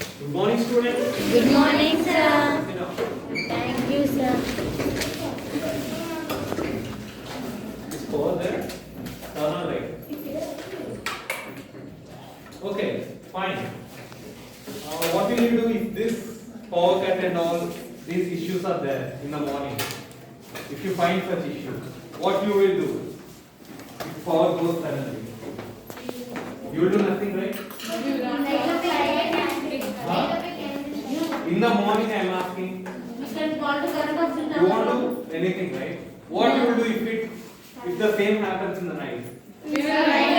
Good morning, students. Good morning, sir. Sit down. Thank you, sir. This power there. Turn on light. Okay, fine. What will you do if this power cut and all these issues are there in the morning? If you find such issues, what you will do? If power goes suddenly, you will do nothing, right? In the morning, I am asking. You won't do anything, right? What you will do if the same happens in the night? We will light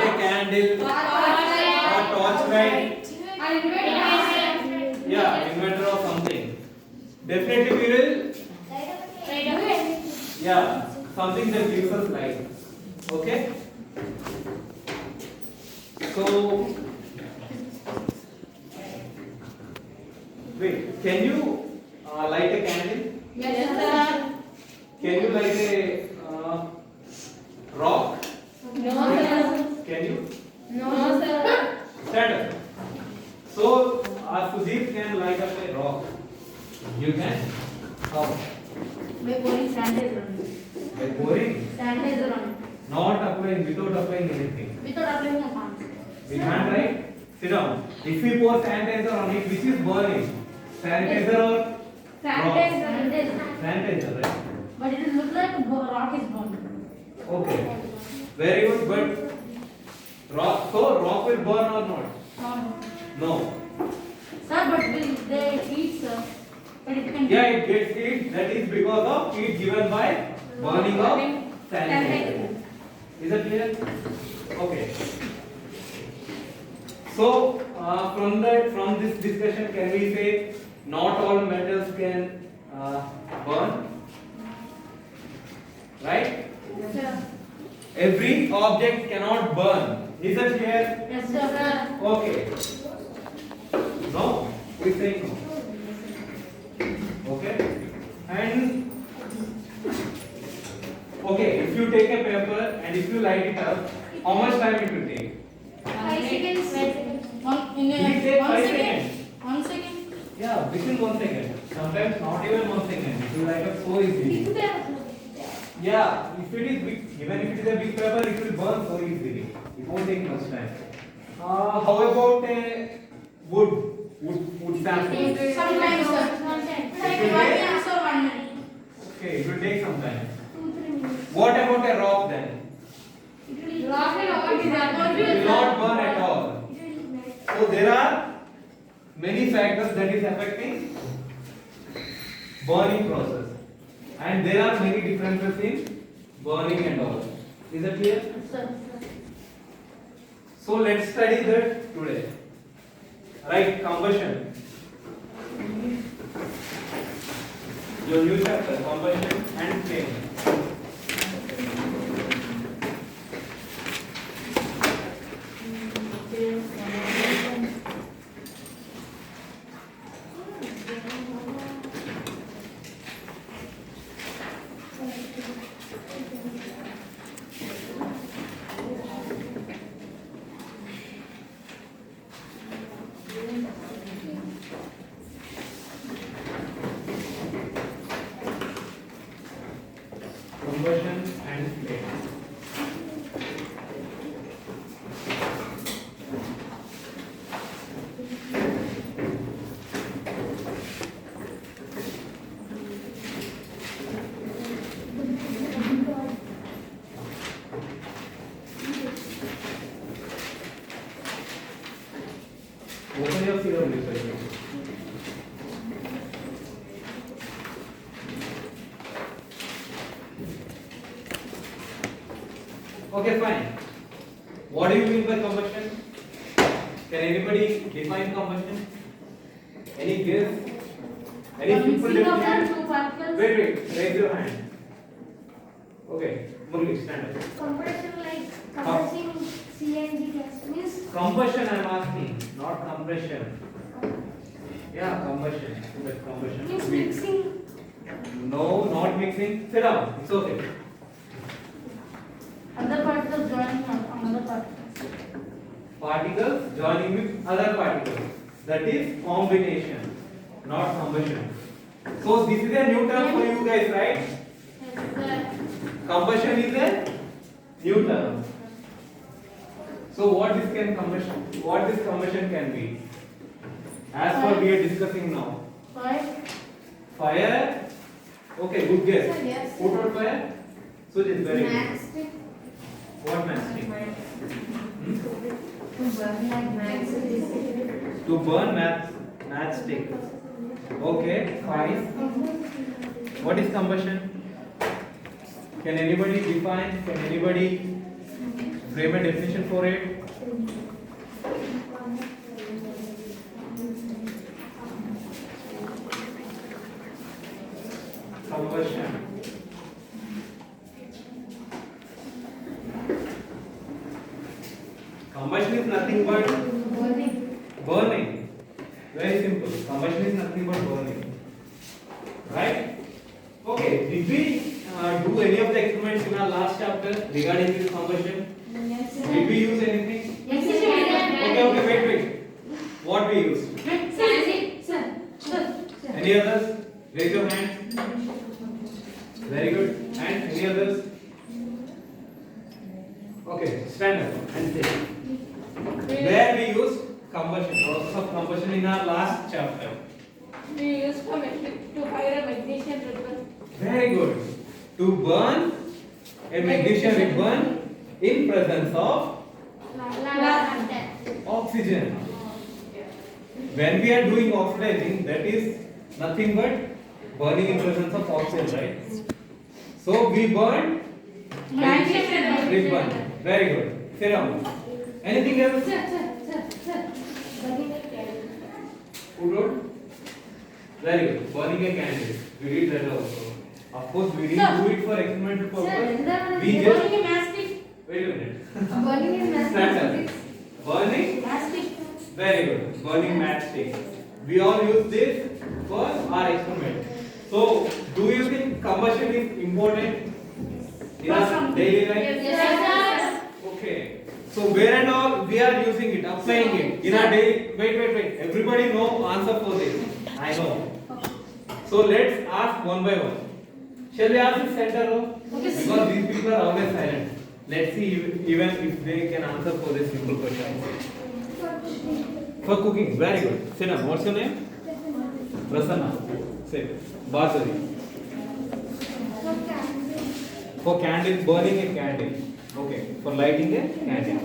a candle or torchlight. Yeah, inventor or something. Definitely we will. Yeah, something that gives us light. Okay. So wait, can you light a candle? Yes, sir. Can you light a rock? No, sir. Can you? No, sir. Stand up. So Sudhir can light up a rock. You can? How? By pouring sanitizer on By pouring? Sanitizer on Not applying, without applying anything. Without applying a palm. We can't, right? Sit down. If we pour sanitizer on it, which is burning? Sanitizer or Sanitizer. sanitizer, right? But it looks like a rock is burning. Okay. Very good, but rock will burn or not? No. No. Sir, but they heat, sir. But it can. Yeah, it gets heat. That is because of heat given by burning of sanitizer. Is that clear? Okay. So from this discussion, can we say not all metals can burn? Right? Yes, sir. Every object cannot burn. Is that clear? Yes, sir. Okay. No? We say no. Okay? And okay, if you take a paper and if you light it up, how much time it will take? 5 seconds. It takes 5 seconds. 1 second. Yeah, within 1 second. Sometimes not even 1 second. It will light up so easily. Yeah, if it is big, even if it is a big paper, it will burn so easily. It won't take much time. How about a wood sample? Sometimes, sir. Like 1 minute or 1 minute. Okay, it will take some time. What about a rock then? Rock It will not burn at all. So there are many factors that is affecting burning process, and there are many differences in burning and all. Is that clear? Sir. So let's study that today. Right, combustion. Your new chapter, combustion and flame. Combustion and flame. Open your syllabus. Okay, fine. What do you mean by combustion? Can anybody define combustion? Any guess? Any simple definition? Wait, raise your hand. Okay, Murli, stand up. Compression like compressing CNG gas means Combustion I am asking, not compression. Yeah, combustion. That combustion. means mixing. No, not mixing. Sit down. It's okay. Other particles joining on other particles. Particles joining with other particles. That is combination, not combustion. So this is a new term for you guys, right? Yes, sir. Combustion is a new term. So what this combustion can be? As per we are discussing now. Fire. Okay, good guess. Sir, yes. Put out fire. So this is very good. Matchstick. What matchstick? Matchstick. To burn matchstick. Okay, fine. What is combustion? Can anybody define? Can anybody frame a definition for it? Combustion. Combustion is nothing but burning. Very simple. Combustion is nothing but burning. Right? Okay. Did we do any of the experiments in our last chapter regarding this combustion? Yes, sir. Did we use anything? Yes, sir. Okay. Wait. What we used? Sir. Any others? Raise your hand. Very good. And any others? Okay. Stand up and say. Where we used combustion, process of combustion in our last chapter. We use to fire a magnesium ribbon. Very good. To burn a magnesium ribbon in presence of oxygen. When we are doing oxidizing, that is nothing but burning in presence of oxygen, right? So we burn Magnesium ribbon. Very good. Sit down. Anything else? Who wrote? Very good. Burning a candle. We did that also. Of course, we didn't do it for experimental purpose. We just wait a minute. Stand up. Burning. Very good. Burning matchstick. We all use this for our experiment. So, do you think combustion is important in our daily life? Yes, Okay. So where and all we are using it, applying it in our daily. Wait. Everybody know answer for this. I know. So let's ask one by one. Shall we ask the center row? Okay, sir. Because these people are always silent. Let's see even if they can answer for this simple question. For cooking, very good. Sit down. What's your name? Prasanna. Say. Bhargavi. For candle, burning a candle. Okay. For lighting a candle.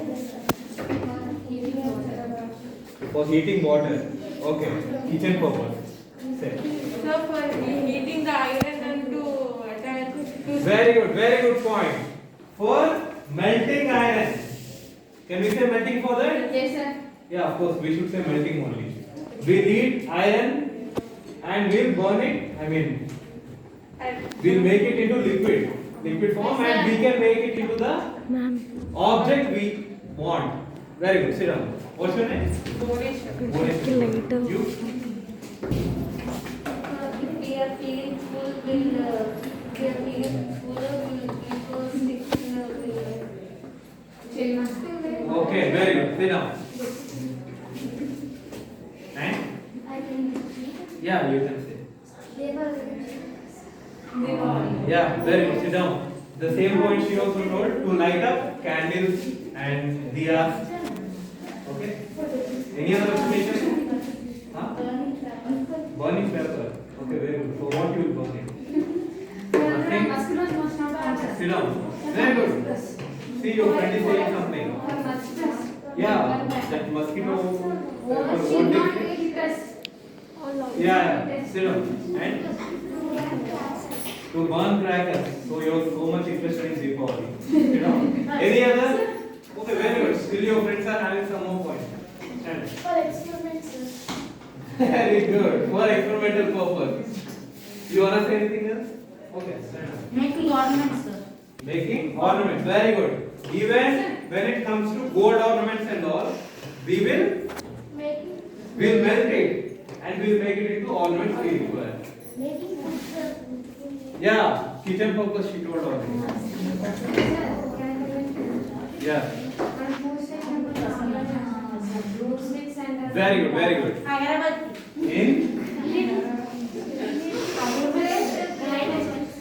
For heating water. Okay. Kitchen purpose. Say. So for heating the iron and to attach to Very good point. For melting iron. Can we say melting for that? Yes, sir. Yeah, of course, we should say melting only. We need iron and we'll burn it. We'll make it into liquid form, and we can make it into the object we want. Very good. Sit down. What's your name? Bhuvaneshwar. You? If we are feeling full, Okay, very good. Sit down. And? Yeah, you can say. Yeah, very good. Sit down. The same point she also told, to light up candles and diyas. Okay. Any other explanation? Huh? Burning pepper. Okay, very good. So what you will burn it? Nothing. Mosquitoes must not answer. Sit down. Very good. See, your friend is saying something. Yeah, that mosquito won't take it. Yeah, sit down. And to burn crackers. So you have so much interest in Deepavali. Sit down. Any other? Okay, very good. Still your friends are having some more points. Stand. For experiments, Very good. For experimental purpose. You wanna say anything else? Okay, stand up. Making ornaments, sir. Making ornaments. Very good. Even when it comes to gold ornaments and all, we will melt it and we'll make it into ornaments we require. Yeah, kitchen purpose she told already. Yeah. Very good, very good. In?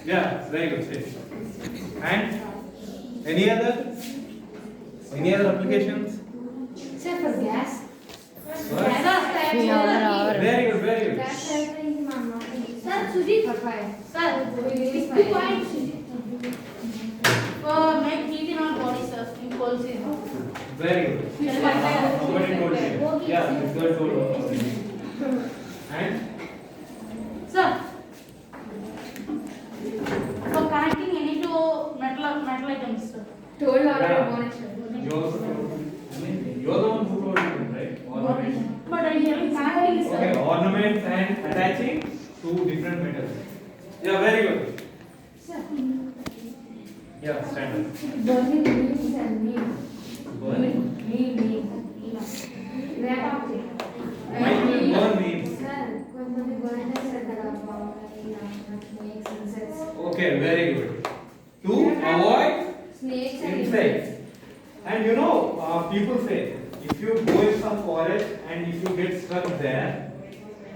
Yeah, very good. Yes. And any other applications? Sir, for gas. What? Very good, very good. Gas cycle is mama. Sir, Sujit. For fire. Sir, 50 points. Make heat in our body, sir. In cold season. Very good. Somebody told me. Yeah, this girl told me. And Sir, for connecting any to metal items, sir. Told Yeah. already bonus. you're the one who told me, right? Ornaments. But I am connecting, sir. Okay, ornaments and attaching to different metals. Yeah, very good. Sir, Yeah, stand up. burning means and mean. Burn. Mean. Where are they? Burn means. Sir, కొంతమంది burn చేస్తారు కదా snakes, insects. Okay, very good. To avoid Snakes and insects. And you know, people say if you go in some forest and if you get stuck there,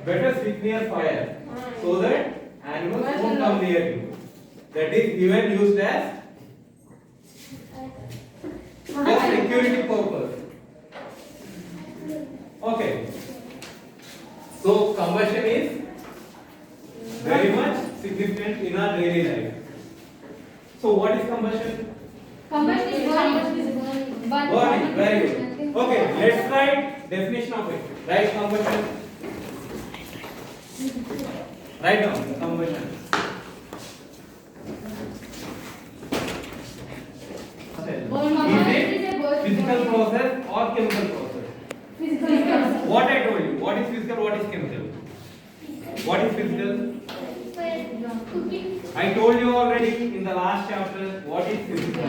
better sit near fire so that animals won't come near you. That is even used as for security purpose. Okay. So combustion is very much significant in our daily life. So what is combustion? Combustion is burning. Burning. Very good. Okay, let's write definition of it. Write combustion. Write down combustion. Is it physical process or chemical process? Physical. What I told you. What is physical? What is chemical? What is physical? Cooking. I told you already in the last chapter. What is physical?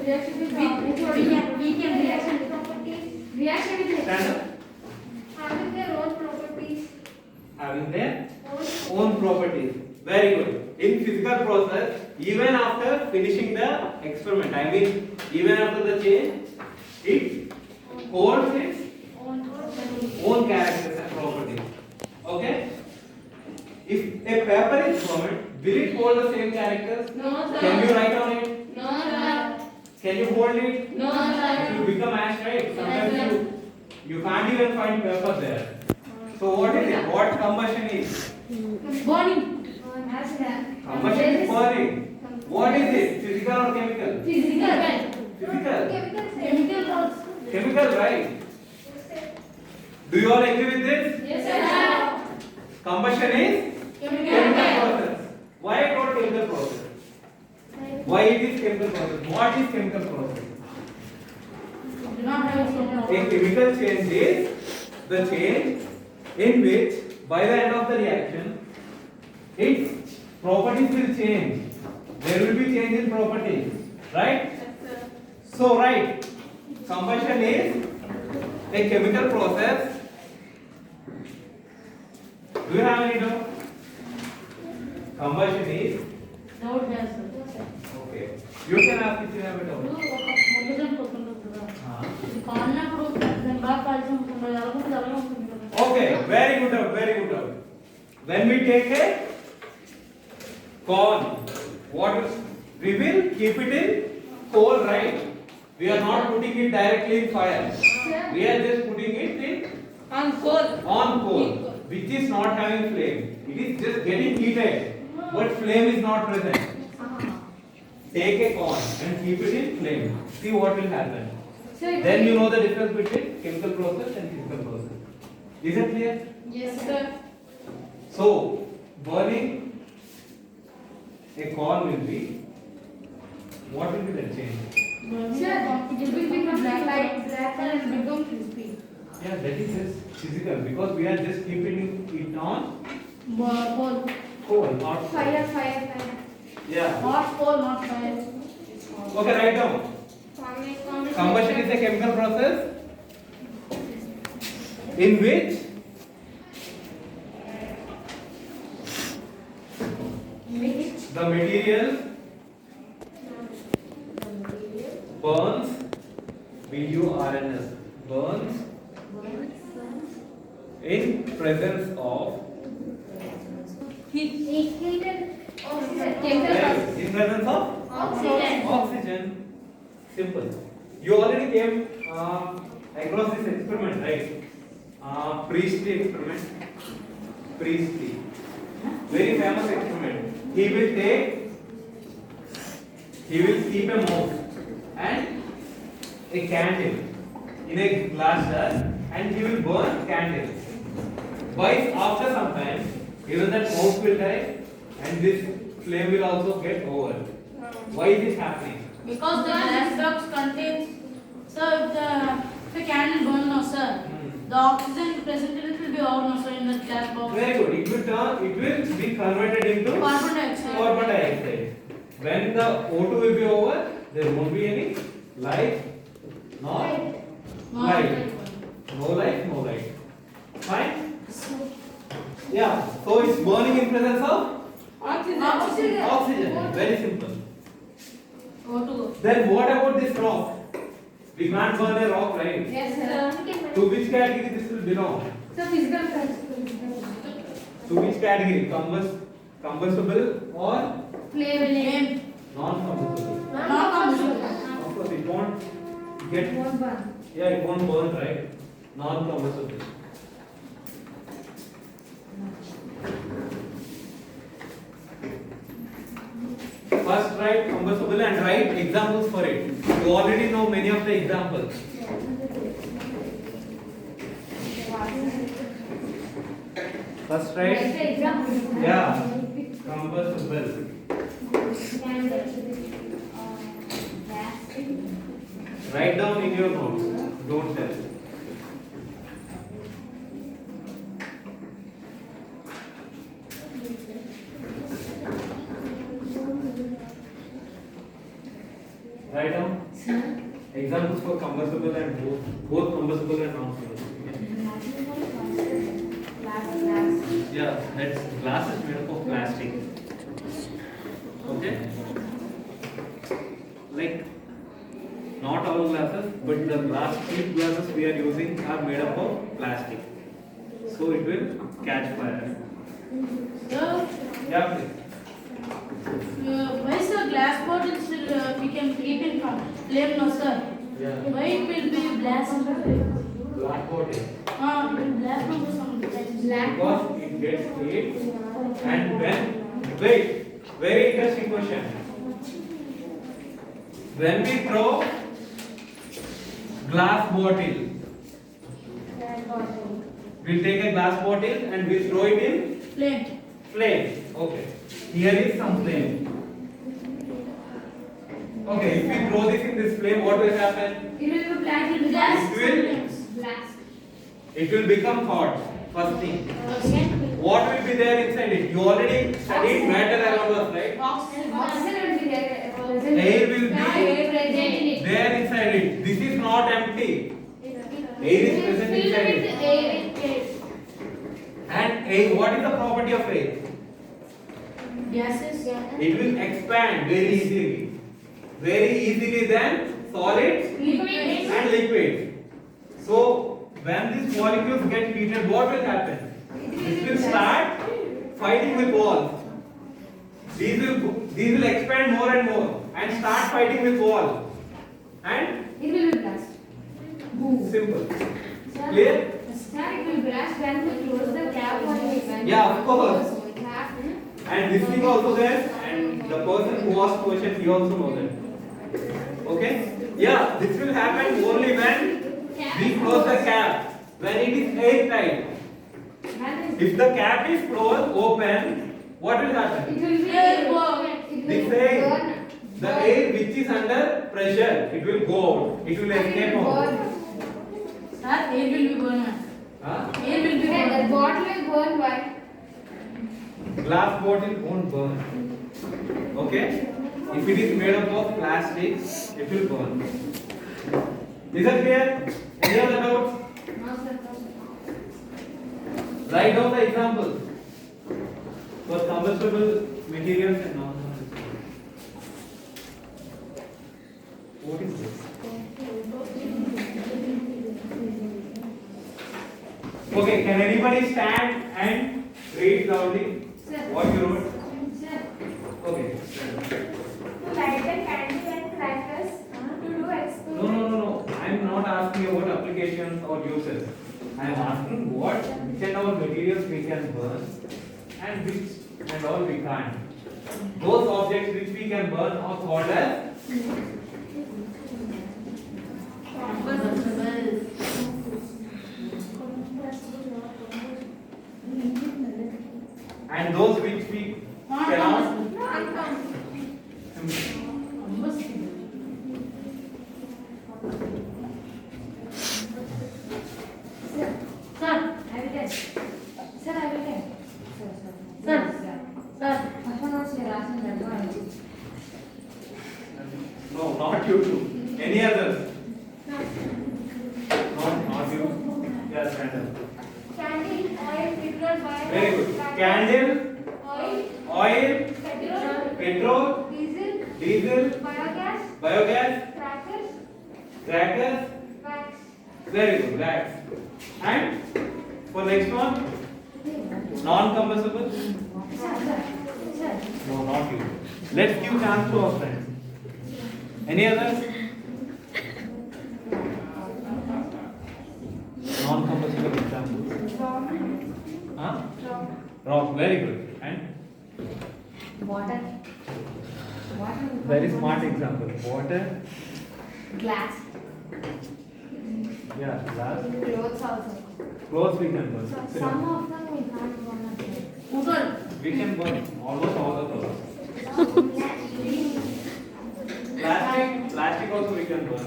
Reaction with reaction properties. Reaction with Stand up. having their own properties. Having their own properties. Very good. In physical process, even after finishing the experiment, I mean, even after the change, it holds its own characters and properties. Okay? If a paper is burned, will it hold the same characters? No, sir. Can you write on it? No, sir. Can you hold it? No, It sir. will become ash, right? Sometimes Yes, you can't even find paper there. So what is it? What combustion is? Burning. Combustion is burning. What is it? Physical or chemical? Physical. Physical. Chemical also. Chemical, right? Do you all agree with this? Yes, sir. Combustion is chemical Chemical. process. Why I told chemical process? Why it is chemical process? What is chemical process? Do not have so much. A chemical change is the change in which by the end of the reaction its properties will change. There will be change in properties, right? Yes, sir. So right, combustion is a chemical process. Do you have any doubt? Combustion is Doubt has, sir. okay. You can ask if you have a doubt. మొదటి పోతుంది కదా ఇది కాలినప్పుడు దాని బాగా కాల్చి ఉంటుంది అలాగే అలాగే ఉంటుంది కదా Okay, very good doubt, very good doubt. When we take a corn, what we will keep it in coal, right? We are not putting it directly in fire. We are just putting it in on coal. on coal, which is not having flame. It is just getting heated, but flame is not present. Take a corn and keep it in flame. See what will happen. Then you know the difference between chemical process and physical process. Is it clear? Yes, sir. So, burning a corn will be, what will be the change? Sir, it will become black and become crispy. Yeah, that is just physical because we are just keeping it on Coal. coal, not Fire. Yeah. Not coal, not fire. Okay, write down. Combustion is a chemical process in which the material burns, burns In presence of in presence of oxygen. Simple. You already came across this experiment, right? Priestley experiment. Priestley. Very famous experiment. He will keep a mouse and a candle in a glass jar and he will burn candle. But after some time, even that mouse will die and this flame will also get over. Why is this happening? Because the glass box contains, sir, if the candle burns now, sir, the oxygen present in it will be over now, sir, in the glass box. Very good. It will be converted into Carbon dioxide. carbon dioxide. When the O2 will be over, there won't be any light, nor light. No light, no light. Fine? Yeah. So it's burning in presence of oxygen. Very simple. O2. Then what about this rock? We can't burn a rock, right? Yes, sir. To which category this will belong? So physical practice. To which category? Combustible or Flame. non-combustible? Non-combustible. Of course, it won't get. Yeah, it won't burn, right? Non-combustible. First write combustible and write examples for it. You already know many of the examples. First write, yeah, combustible. Write down in your notes. Don't tell. Write down examples for combustible and both combustible and non-combustible. Yeah, that's glass is made up of plastic. Okay? Like not all glasses, but the glass cheap glasses we are using are made up of plastic. So it will catch fire. Sir, Yeah, please. why sir glass bottles will become keeping from flame now, sir? Yeah. Why it will be blast? Black bottle. It will blast from sometimes. Because it gets heat and when wait, very interesting question. When we throw glass bottle, we'll take a glass bottle and we'll throw it in Flame. flame. Okay. Here is some flame. Okay, if we throw this in this flame, what will happen? It will be black. It will blast It will- sometimes. Black. It will become hot. First thing. Okay. What will be there inside it? You already studied matter around us, right? Oxygen. Oxygen will be there. Air will be Air present in it. there inside it. This is not empty. Air is present inside it. And air, what is the property of air? Gases. It will expand very easily. Very easily than solids Liquids. and liquids. So when these molecules get heated, what will happen? This will start fighting with walls. These will expand more and more and start fighting with wall. And It will be blast. simple. Sir, Clear? Sir, it will blast when we close the cap on it. Yeah, of course. So it happens. And this thing also there, and the person who asked question, he also knows that. Okay? Yeah, this will happen only when we close the cap. When it is airtight. If the cap is closed, open, what will happen? It will be Air burn. It This will air, burn. the air which is under pressure, it will go out. It will escape out. Sir, air will be burned. Huh? Air will be Okay, the burned. bottle will burn by. Glass bottle won't burn. Okay? If it is made up of plastic, it will burn. Is that clear? Any other doubts? No, sir. Write down the examples for combustible materials and non-combustible. What is this? Okay, can anybody stand and read loudly what you wrote? Okay. stand. To light the candle and crackers to do No, experiment. no. I'm not asking about applications or uses. I am asking which and all materials we can burn and which and all we can't. Those objects which we can burn are called as and those which we cannot. Sir, I will get. Sir, I will get. sir. No, not you two. Any others? Not you. Yes, Randall. Candle, oil, petrol, bio. Very good. Candle, Oil, oil, petrol, petrol, diesel, diesel, biogas, biogas, crackers, crackers. wax. Very good. Wax. And for next one, non-combustible. Sir. No, not you. Let's give chance to our friends. Any others? Non-combustible examples. Huh? Rock. Very good. And Water. very smart example. Water. Glass. Yeah. Glass. Clothes also. Clothes we can burn. Sit Some down. of them we can't burn. Mutton. We can burn almost all the colors. Plastic also we can burn.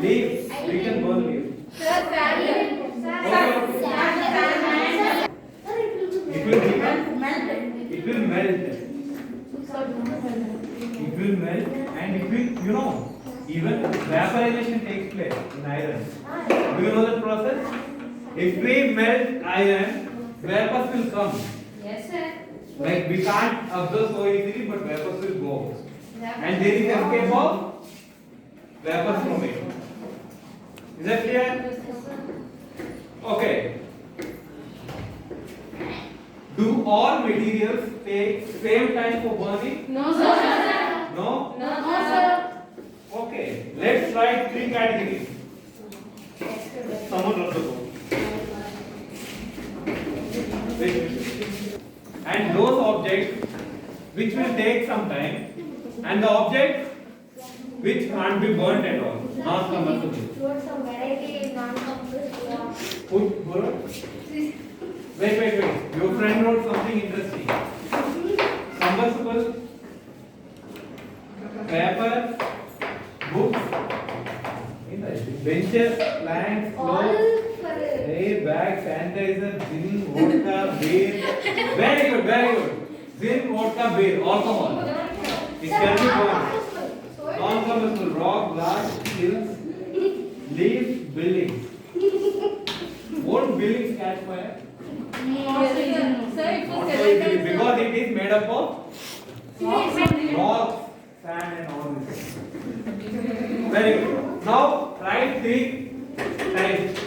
Leaves. We can burn leaves. It will become. It will melt. It will melt and it will, even vaporization takes place in iron. Do you know that process? If we melt iron, vapors will come. Yes, sir. Like we can't absorb so easily, but vapors will go. And there is escape of vapors from it. Is that clear? Okay. Do all materials take same time for burning? No, sir. No? No, sir. Okay. Let's write 3 categories. Someone wrote the book. And those objects which will take some time, and the objects which can't be burnt at all, not combustible. Wrote some variety non-combustible. Put burn. Wait. Your friend wrote something interesting. Combustible, paper, books, benches, planks, All clothes, for hay, bag, sanitizer, gin, vodka, beer. Very good. Gin, vodka, beer, alcohol. It can be burned. Non-combustible, rock, glass, hills, leaves, buildings. Won't buildings catch fire? Sir, it Not was so easily, because it is made up of rocks, sand and all this. Very good. Now write 3 types.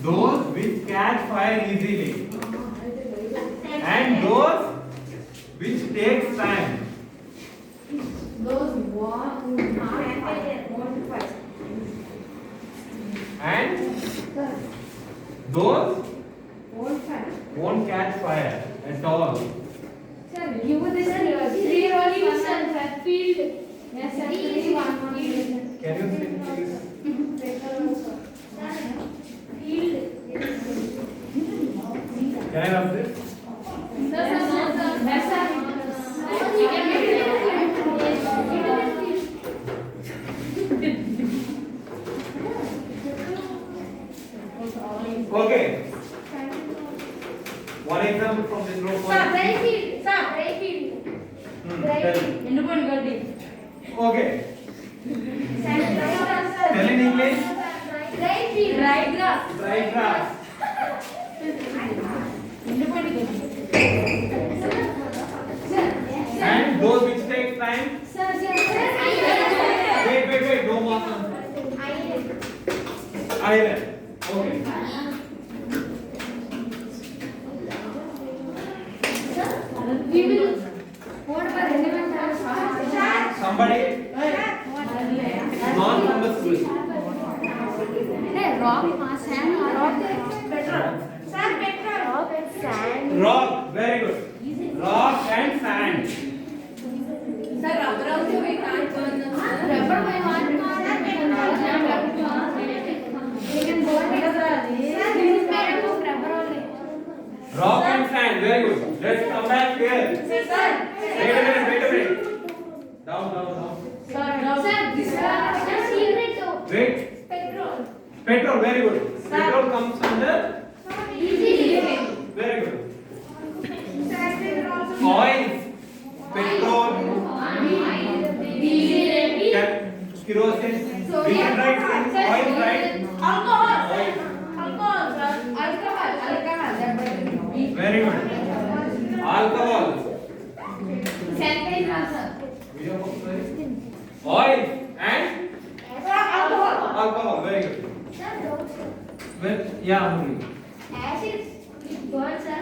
Those which catch fire easily and those which takes time. those won't fight. And those Won't fight. won't catch fire at all. Sir, give this 3 rows and field. Yes, sir. 3 1 field. Can you speak please? Field. Can I have this? Sir, yes, sir. You can make it. Okay. One example from this row. Dry field. Dry field. Tell. Independent Gandhi. Okay. Tell in English. Dry field. Dry grass. Dry grass. Independent Gandhi. And those which iron. Okay. We will. What about relevant Somebody non-combustible. rock, sand, rock, petrol. Sand. Rock. Very good. Rock and sand. Sir, rubber also we can't burn them. Rubber we can't burn. We can burn it. This is made of rubber only. Rock and sand. Very good. Let's come back here. Sir. Wait a minute. Down. Sir, This is secret though. Wait. Petrol. Petrol. Very good. Petrol comes under. Easy. Very good. Oil. Petrol. Kerosene. We can write oil, right? Alcohol. Oil. Alcohol, sir. Very good. Alcohol. Oil and alcohol. Very good. Well, yeah, Murli. Acids burn, sir.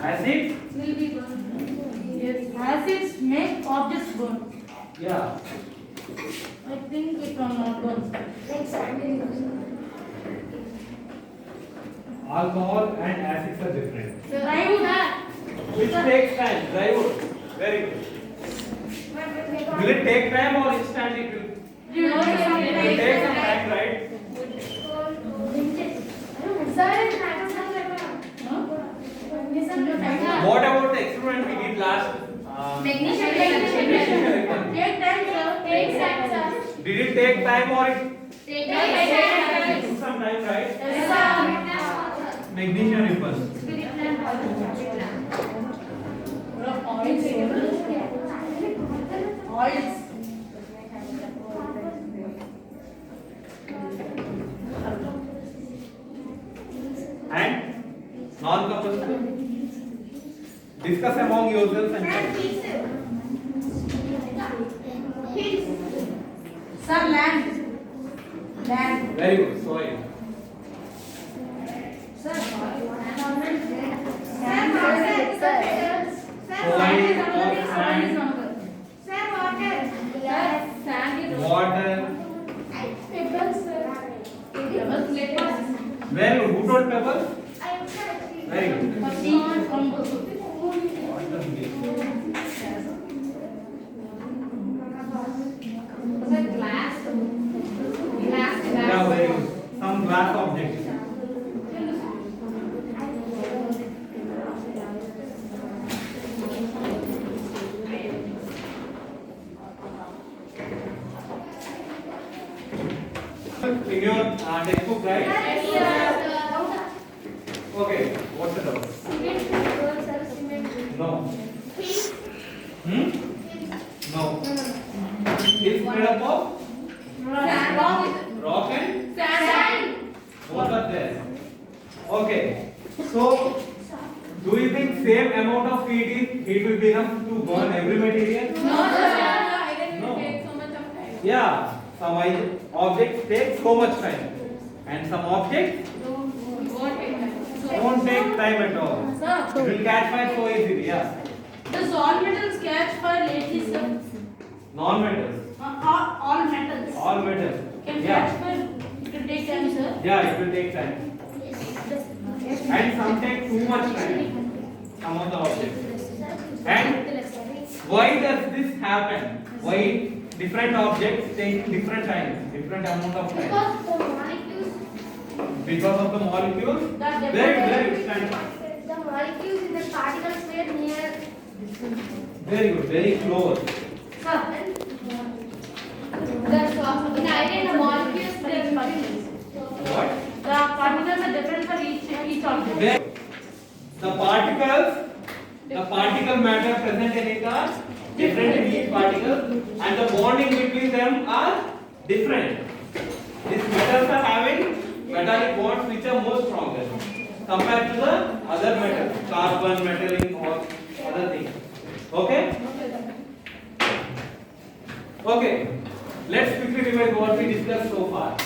Acid. Will be burned. Yes, acids make objects burn. Yeah. I think it will not burn. Like sand. Alcohol and acids are different. Drywood. Which takes time. Drywood. Very good. Will it take time or instantly it will? It will take some time, right? What about the experiment we did last? Magnesium. Take time, sir. Did it take time or it Take took some time, right? Yes, sir. Magnesium repulse. Oils. And non-combustible. Discuss among yourselves and tell. Sir, land. Land. Very good. Soil. Sir, Water. Very good. Who told pebbles? Very good. Yeah, very good. Some glass object. In your textbook, right? Okay. What's the doubt? No. No. It's made up of rock and both are there. Okay. So, do you think same amount of heat will be enough to burn every material? Yeah. Some objects take so much time, and some objects don't take time at all. Sir, It will catch fire so easily. Yeah. does all metals catch fire lately, sir? Non-metals. All metals. All metals. Can Yeah. catch fire? It will take time, sir. Yeah, it will take time. And some take too much time. Some of the objects. And why does this happen? Why different objects take different time, different amount of time? Because of the molecules. That Very good. Stand up. The molecules in the particles were near. Very good. Very close. Sir, In iron, the molecules different particles. What? The particles are different for each object. Very- the particle matter present in it are different in each particle, and the bonding between them are different. These metals are having metallic bonds which are more stronger compared to the other metals, carbon, metallic, or other things. Okay? Okay. Let's quickly revise what we discussed so far.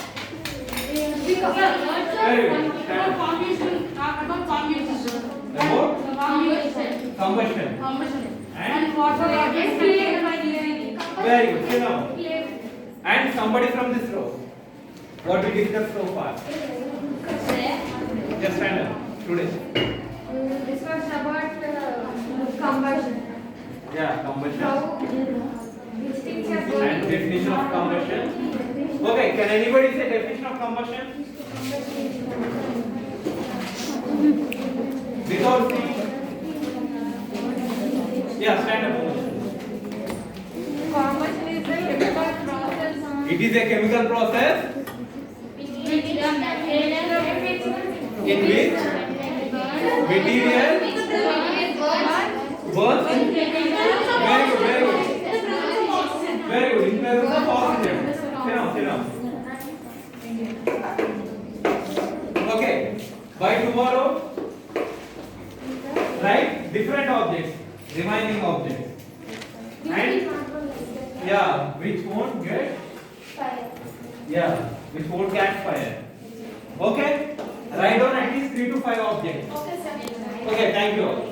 Very good. About combustion, about combustion, sir. About? Combustion. Combustion. Combustion. And? And water objects created by hearing. Very good. Sit down. And somebody from this row. What we discussed so far? Just stand up. Today. This was about combustion. Yeah, combustion. How these things are And going. definition of combustion. Okay, can anybody say definition of combustion? Without seeing. Yeah, stand up. Combustion is a chemical process. It is a chemical process in which material burns. Very good, very good. Very good. In presence of oxygen. Sit down, sit down. Okay. By tomorrow, write different objects, remaining objects. And yeah, which won't get, yeah, which won't catch fire. Okay? Write down at least 3 to 5 objects. Okay, thank you all.